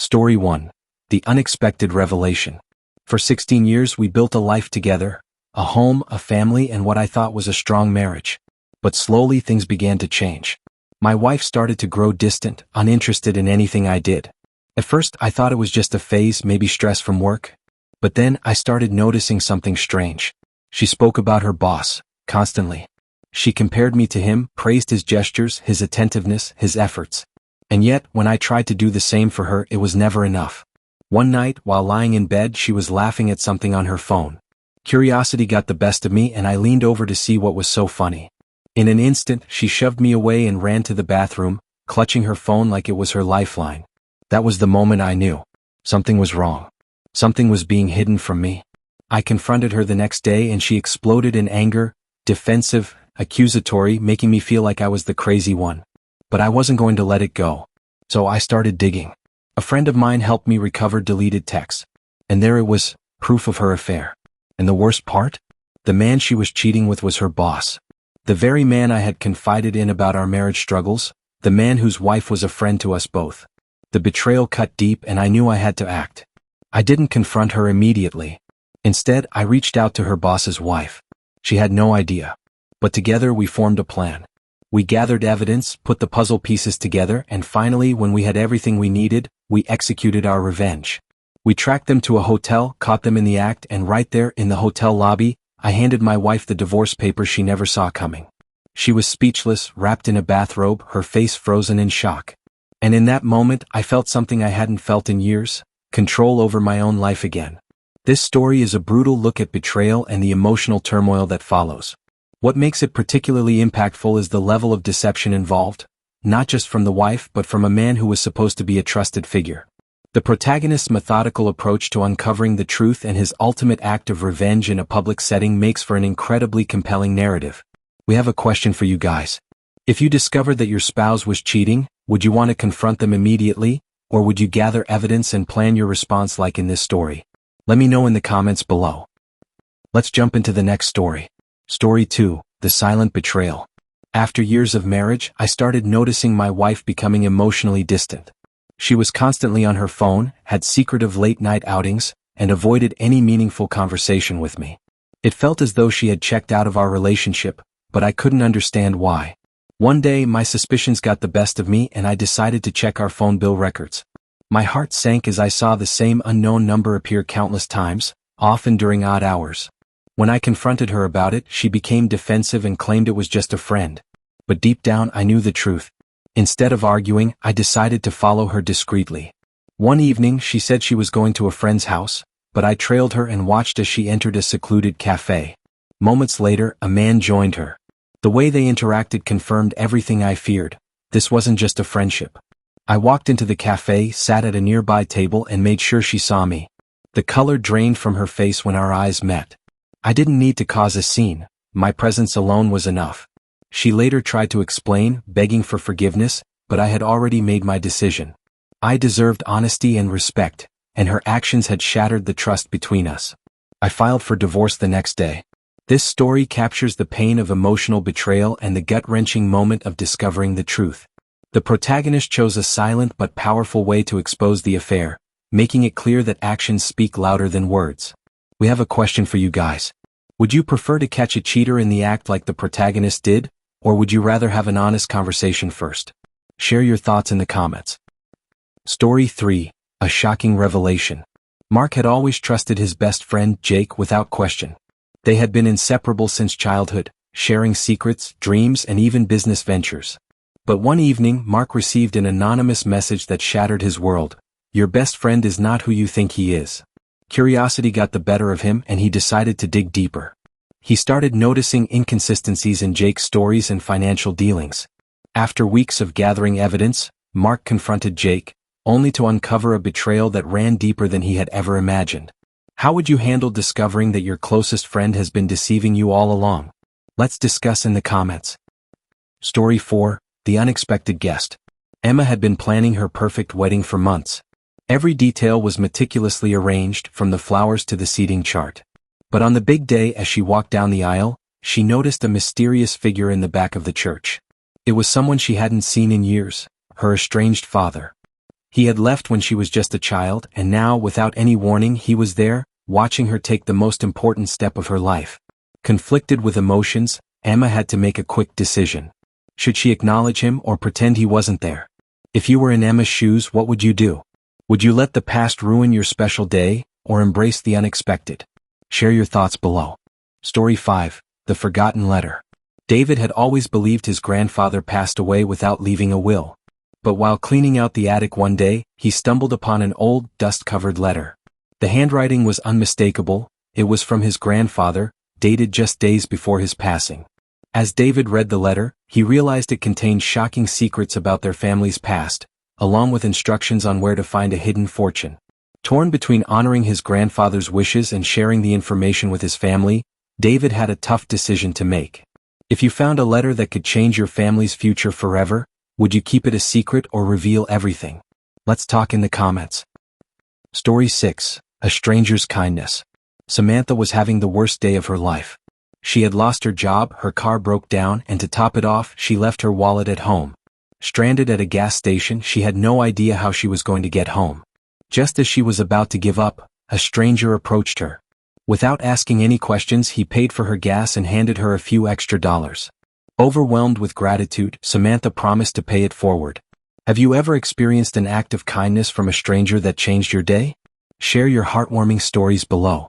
Story 1. The Unexpected Revelation. For 16 years we built a life together, a home, a family, and what I thought was a strong marriage. But slowly things began to change. My wife started to grow distant, uninterested in anything I did. At first I thought it was just a phase, maybe stress from work. But then I started noticing something strange. She spoke about her boss, constantly. She compared me to him, praised his gestures, his attentiveness, his efforts. And yet, when I tried to do the same for her, it was never enough. One night, while lying in bed, she was laughing at something on her phone. Curiosity got the best of me and I leaned over to see what was so funny. In an instant, she shoved me away and ran to the bathroom, clutching her phone like it was her lifeline. That was the moment I knew. Something was wrong. Something was being hidden from me. I confronted her the next day and she exploded in anger, defensive, accusatory, making me feel like I was the crazy one. But I wasn't going to let it go. So I started digging. A friend of mine helped me recover deleted texts. And there it was, proof of her affair. And the worst part? The man she was cheating with was her boss. The very man I had confided in about our marriage struggles, the man whose wife was a friend to us both. The betrayal cut deep and I knew I had to act. I didn't confront her immediately. Instead, I reached out to her boss's wife. She had no idea. But together we formed a plan. We gathered evidence, put the puzzle pieces together, and finally, when we had everything we needed, we executed our revenge. We tracked them to a hotel, caught them in the act, and right there, in the hotel lobby, I handed my wife the divorce papers she never saw coming. She was speechless, wrapped in a bathrobe, her face frozen in shock. And in that moment, I felt something I hadn't felt in years, control over my own life again. This story is a brutal look at betrayal and the emotional turmoil that follows. What makes it particularly impactful is the level of deception involved, not just from the wife but from a man who was supposed to be a trusted figure. The protagonist's methodical approach to uncovering the truth and his ultimate act of revenge in a public setting makes for an incredibly compelling narrative. We have a question for you guys. If you discovered that your spouse was cheating, would you want to confront them immediately, or would you gather evidence and plan your response like in this story? Let me know in the comments below. Let's jump into the next story. Story 2, The Silent Betrayal. After years of marriage, I started noticing my wife becoming emotionally distant. She was constantly on her phone, had secretive late-night outings, and avoided any meaningful conversation with me. It felt as though she had checked out of our relationship, but I couldn't understand why. One day, my suspicions got the best of me and I decided to check our phone bill records. My heart sank as I saw the same unknown number appear countless times, often during odd hours. When I confronted her about it, she became defensive and claimed it was just a friend. But deep down I knew the truth. Instead of arguing, I decided to follow her discreetly. One evening she said she was going to a friend's house, but I trailed her and watched as she entered a secluded cafe. Moments later, a man joined her. The way they interacted confirmed everything I feared. This wasn't just a friendship. I walked into the cafe, sat at a nearby table and made sure she saw me. The color drained from her face when our eyes met. I didn't need to cause a scene. My presence alone was enough. She later tried to explain, begging for forgiveness, but I had already made my decision. I deserved honesty and respect, and her actions had shattered the trust between us. I filed for divorce the next day. This story captures the pain of emotional betrayal and the gut-wrenching moment of discovering the truth. The protagonist chose a silent but powerful way to expose the affair, making it clear that actions speak louder than words. We have a question for you guys. Would you prefer to catch a cheater in the act like the protagonist did, or would you rather have an honest conversation first? Share your thoughts in the comments. Story 3, A Shocking Revelation. Mark had always trusted his best friend, Jake, without question. They had been inseparable since childhood, sharing secrets, dreams, and even business ventures. But one evening, Mark received an anonymous message that shattered his world. Your best friend is not who you think he is. Curiosity got the better of him and he decided to dig deeper. He started noticing inconsistencies in Jake's stories and financial dealings. After weeks of gathering evidence, Mark confronted Jake, only to uncover a betrayal that ran deeper than he had ever imagined. How would you handle discovering that your closest friend has been deceiving you all along? Let's discuss in the comments. Story 4, The Unexpected Guest. Emma had been planning her perfect wedding for months. Every detail was meticulously arranged, from the flowers to the seating chart. But on the big day, as she walked down the aisle, she noticed a mysterious figure in the back of the church. It was someone she hadn't seen in years, her estranged father. He had left when she was just a child, and now, without any warning, he was there, watching her take the most important step of her life. Conflicted with emotions, Emma had to make a quick decision. Should she acknowledge him or pretend he wasn't there? If you were in Emma's shoes, what would you do? Would you let the past ruin your special day, or embrace the unexpected? Share your thoughts below. Story 5. The Forgotten Letter. David had always believed his grandfather passed away without leaving a will. But while cleaning out the attic one day, he stumbled upon an old, dust-covered letter. The handwriting was unmistakable. It was from his grandfather, dated just days before his passing. As David read the letter, he realized it contained shocking secrets about their family's past, along with instructions on where to find a hidden fortune. Torn between honoring his grandfather's wishes and sharing the information with his family, David had a tough decision to make. If you found a letter that could change your family's future forever, would you keep it a secret or reveal everything? Let's talk in the comments. Story 6. A Stranger's Kindness. Samantha was having the worst day of her life. She had lost her job, her car broke down, and to top it off, she left her wallet at home. Stranded at a gas station, she had no idea how she was going to get home. Just as she was about to give up, a stranger approached her. Without asking any questions, he paid for her gas and handed her a few extra dollars. Overwhelmed with gratitude, Samantha promised to pay it forward. Have you ever experienced an act of kindness from a stranger that changed your day? Share your heartwarming stories below.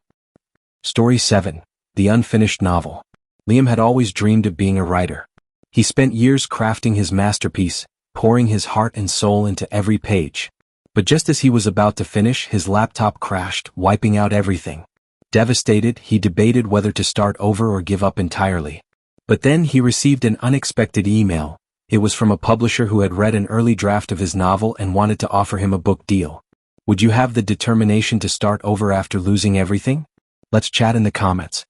Story 7. The Unfinished Novel. Liam had always dreamed of being a writer. He spent years crafting his masterpiece, pouring his heart and soul into every page. But just as he was about to finish, his laptop crashed, wiping out everything. Devastated, he debated whether to start over or give up entirely. But then he received an unexpected email. It was from a publisher who had read an early draft of his novel and wanted to offer him a book deal. Would you have the determination to start over after losing everything? Let's chat in the comments.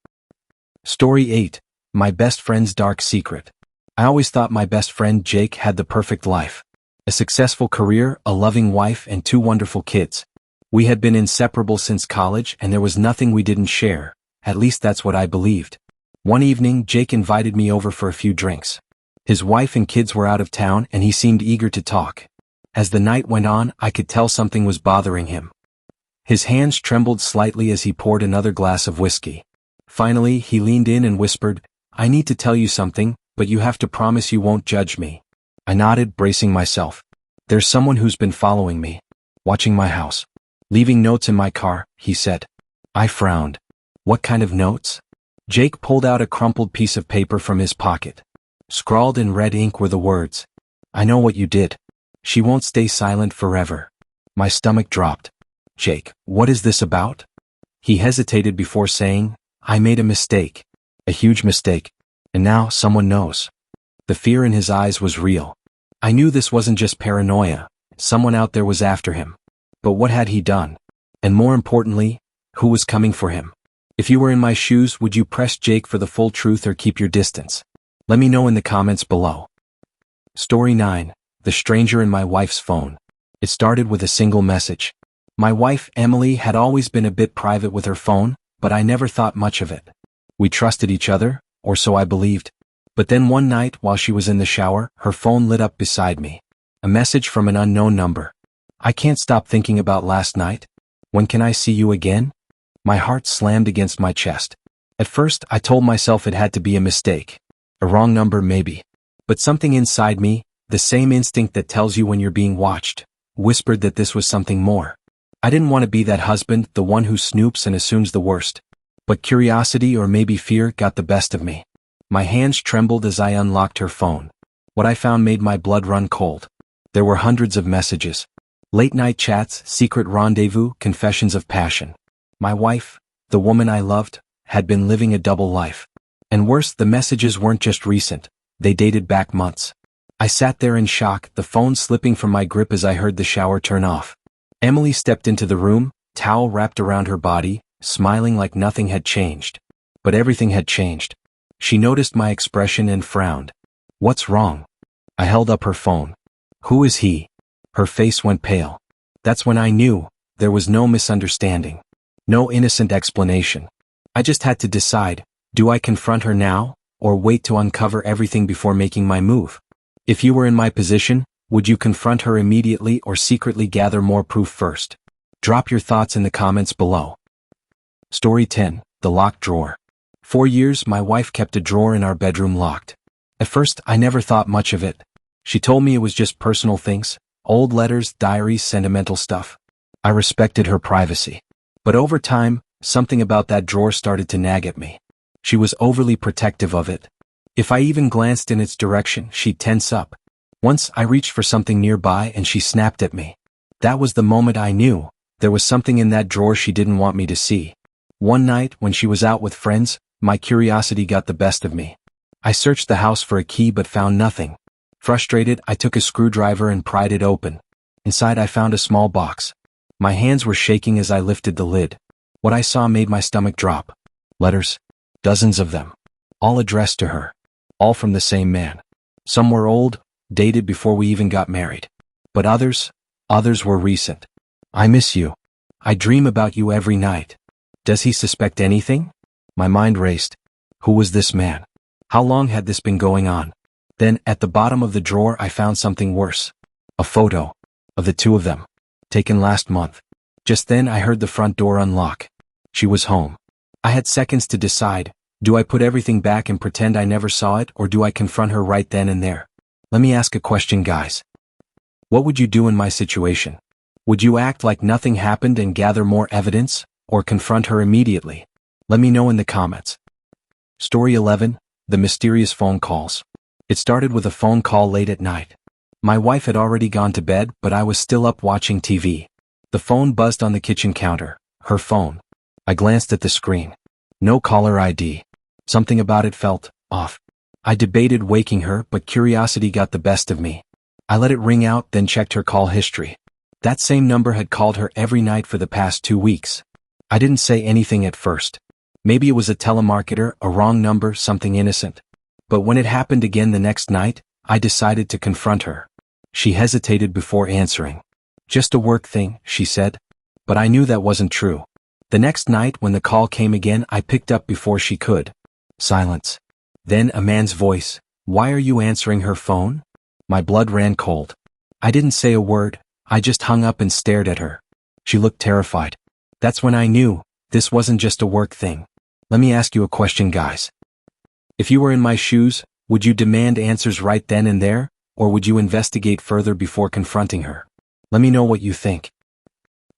Story 8. My Best Friend's Dark Secret. I always thought my best friend Jake had the perfect life. A successful career, a loving wife, and 2 wonderful kids. We had been inseparable since college, and there was nothing we didn't share. At least that's what I believed. One evening, Jake invited me over for a few drinks. His wife and kids were out of town, and he seemed eager to talk. As the night went on, I could tell something was bothering him. His hands trembled slightly as he poured another glass of whiskey. Finally, he leaned in and whispered, "I need to tell you something, but you have to promise you won't judge me." I nodded, bracing myself. "There's someone who's been following me. Watching my house. Leaving notes in my car," he said. I frowned. "What kind of notes?" Jake pulled out a crumpled piece of paper from his pocket. Scrawled in red ink were the words, "I know what you did. She won't stay silent forever." My stomach dropped. "Jake, what is this about?" He hesitated before saying, "I made a mistake. A huge mistake. And now someone knows." The fear in his eyes was real. I knew this wasn't just paranoia. Someone out there was after him. But what had he done? And more importantly, who was coming for him? If you were in my shoes, would you press Jake for the full truth or keep your distance? Let me know in the comments below. Story 9. The Stranger in My Wife's Phone. It started with a single message. My wife, Emily, had always been a bit private with her phone, but I never thought much of it. We trusted each other, or so I believed. But then one night, while she was in the shower, her phone lit up beside me. A message from an unknown number. "I can't stop thinking about last night. When can I see you again?" My heart slammed against my chest. At first, I told myself it had to be a mistake. A wrong number maybe. But something inside me, the same instinct that tells you when you're being watched, whispered that this was something more. I didn't want to be that husband, the one who snoops and assumes the worst. But curiosity or maybe fear got the best of me. My hands trembled as I unlocked her phone. What I found made my blood run cold. There were hundreds of messages. Late-night chats, secret rendezvous, confessions of passion. My wife, the woman I loved, had been living a double life. And worse, the messages weren't just recent. They dated back months. I sat there in shock, the phone slipping from my grip as I heard the shower turn off. Emily stepped into the room, towel wrapped around her body, smiling like nothing had changed. But everything had changed. She noticed my expression and frowned. "What's wrong?" I held up her phone. "Who is he?" Her face went pale. That's when I knew there was no misunderstanding. No innocent explanation. I just had to decide, do I confront her now, or wait to uncover everything before making my move? If you were in my position, Would you confront her immediately or secretly gather more proof first? Drop your thoughts in the comments below. Story 10. The Locked Drawer. For years, my wife kept a drawer in our bedroom locked. At first, I never thought much of it. She told me it was just personal things, old letters, diaries, sentimental stuff. I respected her privacy. But over time, something about that drawer started to nag at me. She was overly protective of it. If I even glanced in its direction, she'd tense up. Once I reached for something nearby and she snapped at me. That was the moment I knew there was something in that drawer she didn't want me to see. One night, when she was out with friends, my curiosity got the best of me. I searched the house for a key but found nothing. Frustrated, I took a screwdriver and pried it open. Inside I found a small box. My hands were shaking as I lifted the lid. What I saw made my stomach drop. Letters. Dozens of them. All addressed to her. All from the same man. Some were old, dated before we even got married. But others were recent. I miss you. I dream about you every night. Does he suspect anything? My mind raced. Who was this man? How long had this been going on? Then, at the bottom of the drawer, I found something worse. A photo. Of the two of them. Taken last month. Just then I heard the front door unlock. She was home. I had seconds to decide. Do I put everything back and pretend I never saw it, or do I confront her right then and there? Let me ask a question, guys. What would you do in my situation? Would you act like nothing happened and gather more evidence, or confront her immediately? Let me know in the comments. Story 11. The Mysterious Phone Calls. It started with a phone call late at night. My wife had already gone to bed, but I was still up watching TV. The phone buzzed on the kitchen counter. Her phone. I glanced at the screen. No caller ID. Something about it felt off. I debated waking her, but curiosity got the best of me. I let it ring out, then checked her call history. That same number had called her every night for the past 2 weeks. I didn't say anything at first. Maybe it was a telemarketer, a wrong number, something innocent. But when it happened again the next night, I decided to confront her. She hesitated before answering. Just a work thing, she said. But I knew that wasn't true. The next night, when the call came again, I picked up before she could. Silence. Then a man's voice. Why are you answering her phone? My blood ran cold. I didn't say a word. I just hung up and stared at her. She looked terrified. That's when I knew this wasn't just a work thing. Let me ask you a question, guys. If you were in my shoes, would you demand answers right then and there, or would you investigate further before confronting her? Let me know what you think.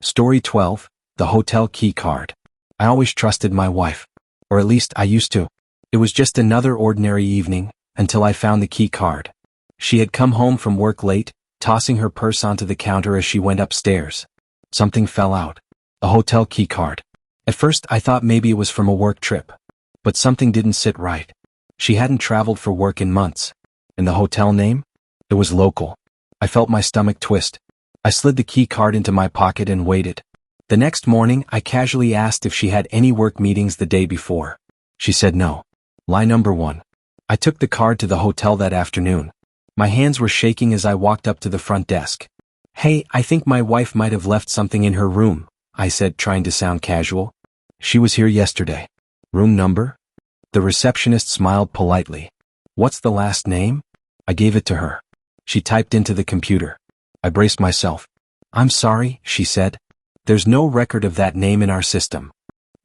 Story 12. The Hotel Key Card. I always trusted my wife. Or at least I used to. It was just another ordinary evening, until I found the key card. She had come home from work late, tossing her purse onto the counter as she went upstairs. Something fell out. A hotel key card. At first I thought maybe it was from a work trip. But something didn't sit right. She hadn't traveled for work in months. And the hotel name? It was local. I felt my stomach twist. I slid the key card into my pocket and waited. The next morning, I casually asked if she had any work meetings the day before. She said no. Lie number 1. I took the card to the hotel that afternoon. My hands were shaking as I walked up to the front desk. Hey, I think my wife might have left something in her room, I said, trying to sound casual. She was here yesterday. Room number? The receptionist smiled politely. What's the last name? I gave it to her. She typed into the computer. I braced myself. I'm sorry, she said. There's no record of that name in our system.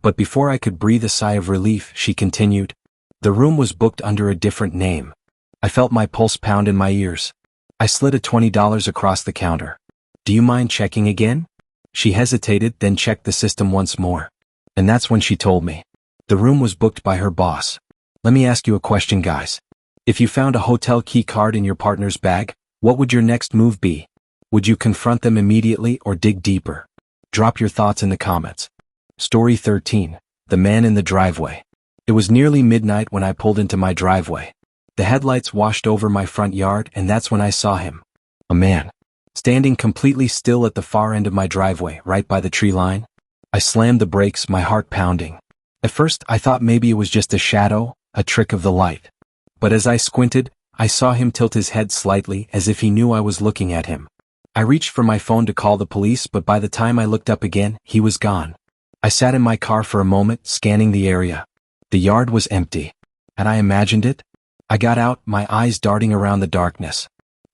But before I could breathe a sigh of relief, she continued. The room was booked under a different name. I felt my pulse pound in my ears. I slid a $20 across the counter. Do you mind checking again? She hesitated, then checked the system once more. And that's when she told me. The room was booked by her boss. Let me ask you a question, guys. If you found a hotel key card in your partner's bag, what would your next move be? Would you confront them immediately or dig deeper? Drop your thoughts in the comments. Story 13. The Man in the Driveway. It was nearly midnight when I pulled into my driveway. The headlights washed over my front yard, and that's when I saw him. A man. Standing completely still at the far end of my driveway, right by the tree line. I slammed the brakes, my heart pounding. At first, I thought maybe it was just a shadow, a trick of the light. But as I squinted, I saw him tilt his head slightly as if he knew I was looking at him. I reached for my phone to call the police, but by the time I looked up again, he was gone. I sat in my car for a moment, scanning the area. The yard was empty. Had I imagined it? I got out, my eyes darting around the darkness.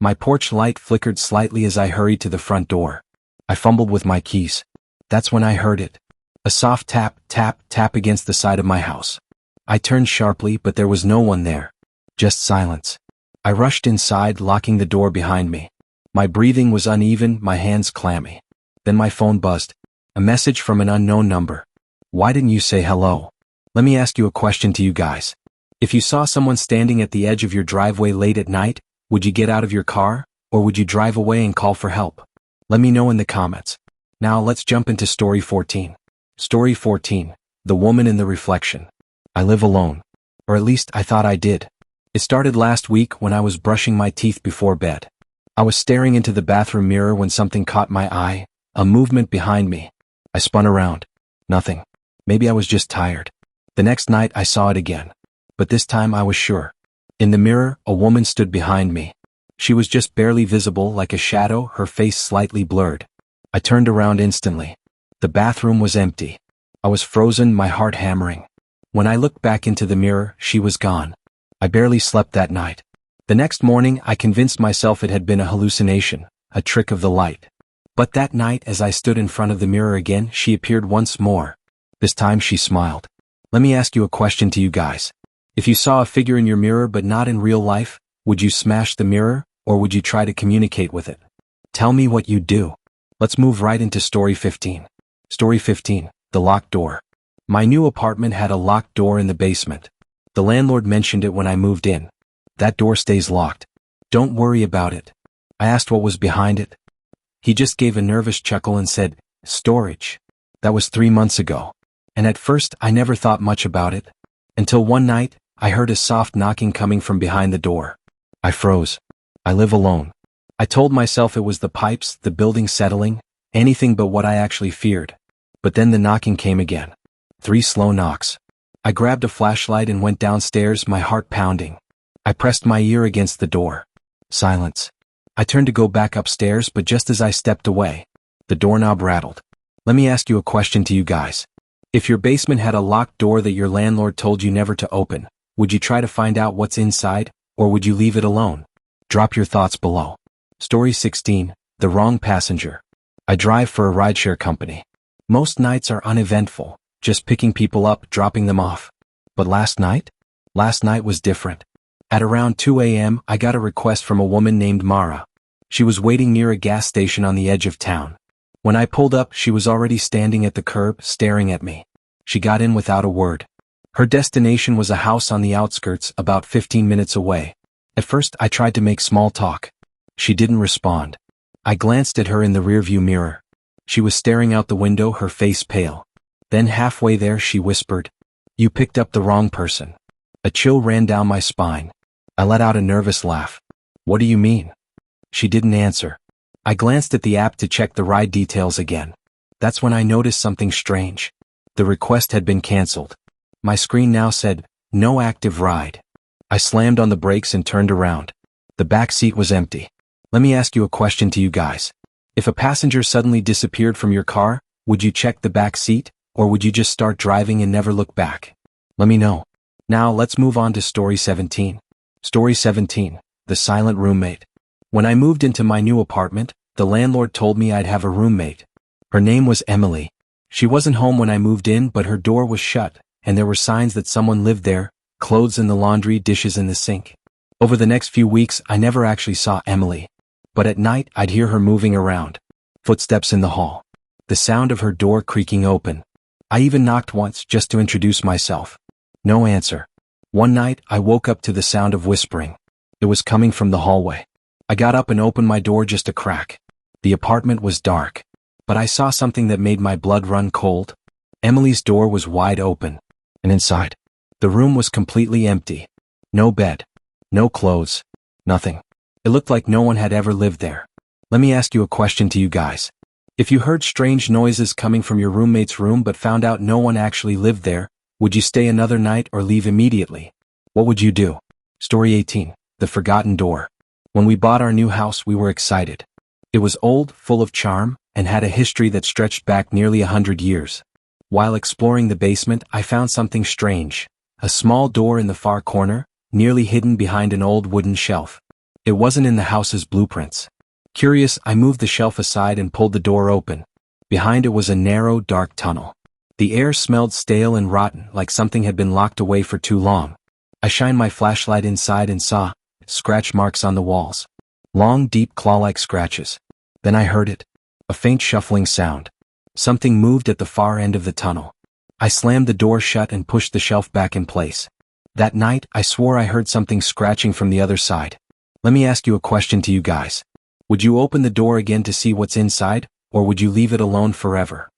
My porch light flickered slightly as I hurried to the front door. I fumbled with my keys. That's when I heard it. A soft tap, tap, tap against the side of my house. I turned sharply, but there was no one there. Just silence. I rushed inside, locking the door behind me. My breathing was uneven, my hands clammy. Then my phone buzzed. A message from an unknown number. Why didn't you say hello? Let me ask you a question to you guys. If you saw someone standing at the edge of your driveway late at night, would you get out of your car, or would you drive away and call for help? Let me know in the comments. Now let's jump into story 14. Story 14, The Woman in the Reflection. I live alone. Or at least I thought I did. It started last week when I was brushing my teeth before bed. I was staring into the bathroom mirror when something caught my eye, a movement behind me. I spun around. Nothing. Maybe I was just tired. The next night I saw it again. But this time I was sure. In the mirror, a woman stood behind me. She was just barely visible, like a shadow, her face slightly blurred. I turned around instantly. The bathroom was empty. I was frozen, my heart hammering. When I looked back into the mirror, she was gone. I barely slept that night. The next morning, I convinced myself it had been a hallucination, a trick of the light. But that night, as I stood in front of the mirror again, she appeared once more. This time she smiled. Let me ask you a question to you guys. If you saw a figure in your mirror but not in real life, would you smash the mirror, or would you try to communicate with it? Tell me what you'd do. Let's move right into story 15. Story 15, The Locked Door. My new apartment had a locked door in the basement. The landlord mentioned it when I moved in. That door stays locked. Don't worry about it. I asked what was behind it. He just gave a nervous chuckle and said, storage. That was 3 months ago. And at first I never thought much about it. Until one night, I heard a soft knocking coming from behind the door. I froze. I live alone. I told myself it was the pipes, the building settling, anything but what I actually feared. But then the knocking came again. 3 slow knocks. I grabbed a flashlight and went downstairs, my heart pounding. I pressed my ear against the door. Silence. I turned to go back upstairs, but just as I stepped away, the doorknob rattled. Let me ask you a question to you guys. If your basement had a locked door that your landlord told you never to open, would you try to find out what's inside, or would you leave it alone? Drop your thoughts below. Story 16, The Wrong Passenger. I drive for a rideshare company. Most nights are uneventful, just picking people up, dropping them off. But last night? Last night was different. At around 2 a.m., I got a request from a woman named Mara. She was waiting near a gas station on the edge of town. When I pulled up, she was already standing at the curb, staring at me. She got in without a word. Her destination was a house on the outskirts, about 15 minutes away. At first, I tried to make small talk. She didn't respond. I glanced at her in the rearview mirror. She was staring out the window, her face pale. Then halfway there, she whispered, "You picked up the wrong person." A chill ran down my spine. I let out a nervous laugh. "What do you mean?" She didn't answer. I glanced at the app to check the ride details again. That's when I noticed something strange. The request had been canceled. My screen now said, "No active ride." I slammed on the brakes and turned around. The back seat was empty. Let me ask you a question to you guys. If a passenger suddenly disappeared from your car, would you check the back seat, or would you just start driving and never look back? Let me know. Now let's move on to story 17. Story 17, The Silent Roommate. When I moved into my new apartment, the landlord told me I'd have a roommate. Her name was Emily. She wasn't home when I moved in, but her door was shut, and there were signs that someone lived there, clothes in the laundry, dishes in the sink. Over the next few weeks, I never actually saw Emily. But at night, I'd hear her moving around. Footsteps in the hall. The sound of her door creaking open. I even knocked once just to introduce myself. No answer. One night, I woke up to the sound of whispering. It was coming from the hallway. I got up and opened my door just a crack. The apartment was dark. But I saw something that made my blood run cold. Emily's door was wide open. And inside, the room was completely empty. No bed. No clothes. Nothing. It looked like no one had ever lived there. Let me ask you a question to you guys. If you heard strange noises coming from your roommate's room but found out no one actually lived there, would you stay another night or leave immediately? What would you do? Story 18, The Forgotten Door. When we bought our new house, we were excited. It was old, full of charm, and had a history that stretched back nearly 100 years. While exploring the basement, I found something strange. A small door in the far corner, nearly hidden behind an old wooden shelf. It wasn't in the house's blueprints. Curious, I moved the shelf aside and pulled the door open. Behind it was a narrow, dark tunnel. The air smelled stale and rotten, like something had been locked away for too long. I shined my flashlight inside and saw scratch marks on the walls. Long, deep claw-like scratches. Then I heard it. A faint shuffling sound. Something moved at the far end of the tunnel. I slammed the door shut and pushed the shelf back in place. That night, I swore I heard something scratching from the other side. Let me ask you a question to you guys. Would you open the door again to see what's inside, or would you leave it alone forever?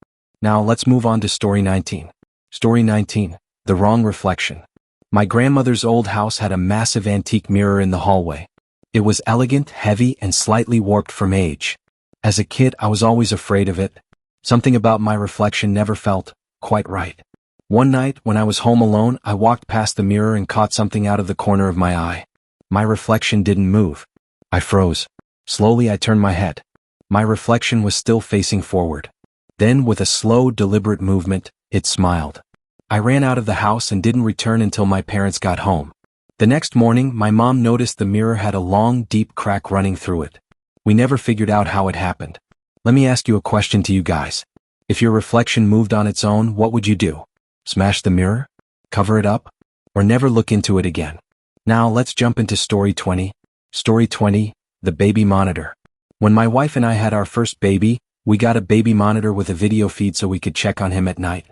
Now let's move on to story 19. Story 19, The Wrong Reflection. My grandmother's old house had a massive antique mirror in the hallway. It was elegant, heavy, and slightly warped from age. As a kid, I was always afraid of it. Something about my reflection never felt quite right. One night, when I was home alone, I walked past the mirror and caught something out of the corner of my eye. My reflection didn't move. I froze. Slowly, I turned my head. My reflection was still facing forward. Then, with a slow, deliberate movement, it smiled. I ran out of the house and didn't return until my parents got home. The next morning, my mom noticed the mirror had a long, deep crack running through it. We never figured out how it happened. Let me ask you a question to you guys. If your reflection moved on its own, what would you do? Smash the mirror? Cover it up? Or never look into it again? Now let's jump into story 20. Story 20, The Baby Monitor. When my wife and I had our first baby, we got a baby monitor with a video feed so we could check on him at night.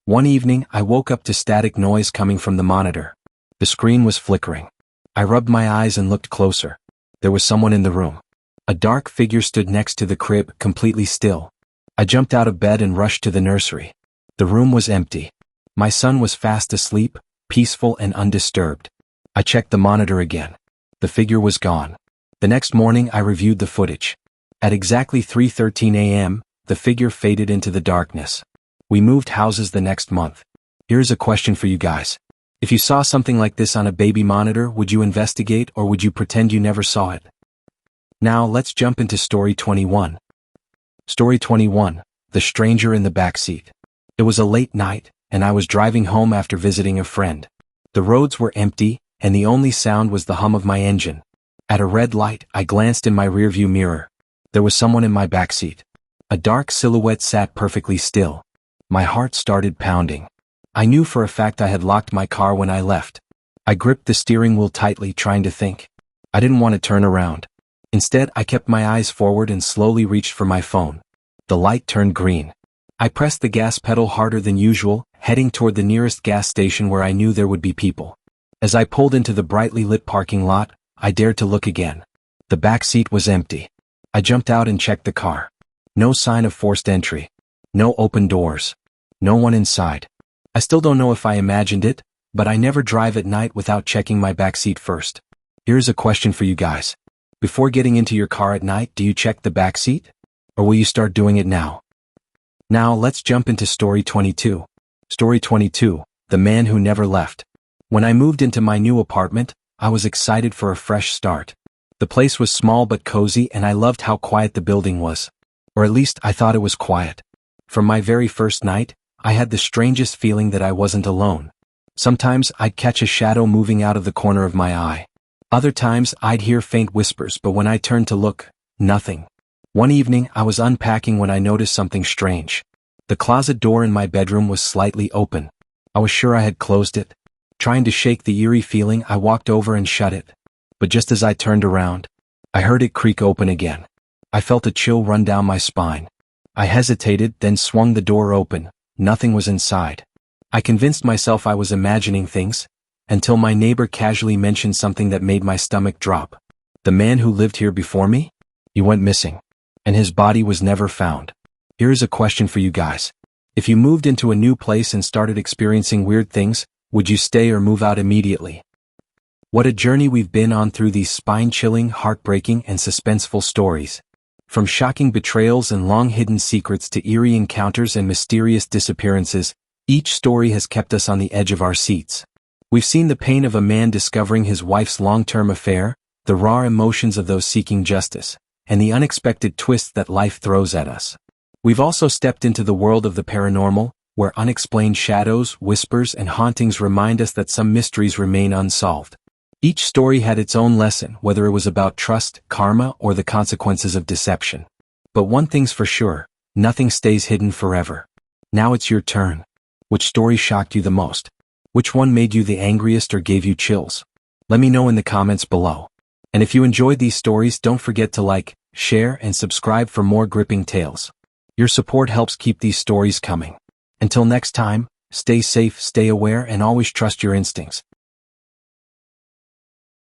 One evening, I woke up to static noise coming from the monitor. The screen was flickering. I rubbed my eyes and looked closer. There was someone in the room. A dark figure stood next to the crib, completely still. I jumped out of bed and rushed to the nursery. The room was empty. My son was fast asleep, peaceful and undisturbed. I checked the monitor again. The figure was gone. The next morning, I reviewed the footage. At exactly 3:13 a.m., the figure faded into the darkness. We moved houses the next month. Here's a question for you guys. If you saw something like this on a baby monitor, would you investigate or would you pretend you never saw it? Now let's jump into story 21. Story 21, The Stranger in the Backseat. It was a late night, and I was driving home after visiting a friend. The roads were empty, and the only sound was the hum of my engine. At a red light, I glanced in my rearview mirror. There was someone in my backseat. A dark silhouette sat perfectly still. My heart started pounding. I knew for a fact I had locked my car when I left. I gripped the steering wheel tightly, trying to think. I didn't want to turn around. Instead, I kept my eyes forward and slowly reached for my phone. The light turned green. I pressed the gas pedal harder than usual, heading toward the nearest gas station where I knew there would be people. As I pulled into the brightly lit parking lot, I dared to look again. The back seat was empty. I jumped out and checked the car. No sign of forced entry. No open doors. No one inside. I still don't know if I imagined it, but I never drive at night without checking my back seat first. Here's a question for you guys. Before getting into your car at night, do you check the back seat? Or will you start doing it now? Now let's jump into story 22. Story 22, The Man Who Never Left. When I moved into my new apartment, I was excited for a fresh start. The place was small but cozy, and I loved how quiet the building was. Or at least I thought it was quiet. From my very first night, I had the strangest feeling that I wasn't alone. Sometimes I'd catch a shadow moving out of the corner of my eye. Other times I'd hear faint whispers, but when I turned to look, nothing. One evening I was unpacking when I noticed something strange. The closet door in my bedroom was slightly open. I was sure I had closed it. Trying to shake the eerie feeling, I walked over and shut it. But just as I turned around, I heard it creak open again. I felt a chill run down my spine. I hesitated, then swung the door open. Nothing was inside. I convinced myself I was imagining things, until my neighbor casually mentioned something that made my stomach drop. The man who lived here before me? He went missing, and his body was never found. Here's a question for you guys. If you moved into a new place and started experiencing weird things, would you stay or move out immediately? What a journey we've been on through these spine-chilling, heartbreaking, and suspenseful stories. From shocking betrayals and long-hidden secrets to eerie encounters and mysterious disappearances, each story has kept us on the edge of our seats. We've seen the pain of a man discovering his wife's long-term affair, the raw emotions of those seeking justice, and the unexpected twists that life throws at us. We've also stepped into the world of the paranormal, where unexplained shadows, whispers, and hauntings remind us that some mysteries remain unsolved. Each story had its own lesson, whether it was about trust, karma, or the consequences of deception. But one thing's for sure, nothing stays hidden forever. Now it's your turn. Which story shocked you the most? Which one made you the angriest or gave you chills? Let me know in the comments below. And if you enjoyed these stories, don't forget to like, share, and subscribe for more gripping tales. Your support helps keep these stories coming. Until next time, stay safe, stay aware, and always trust your instincts.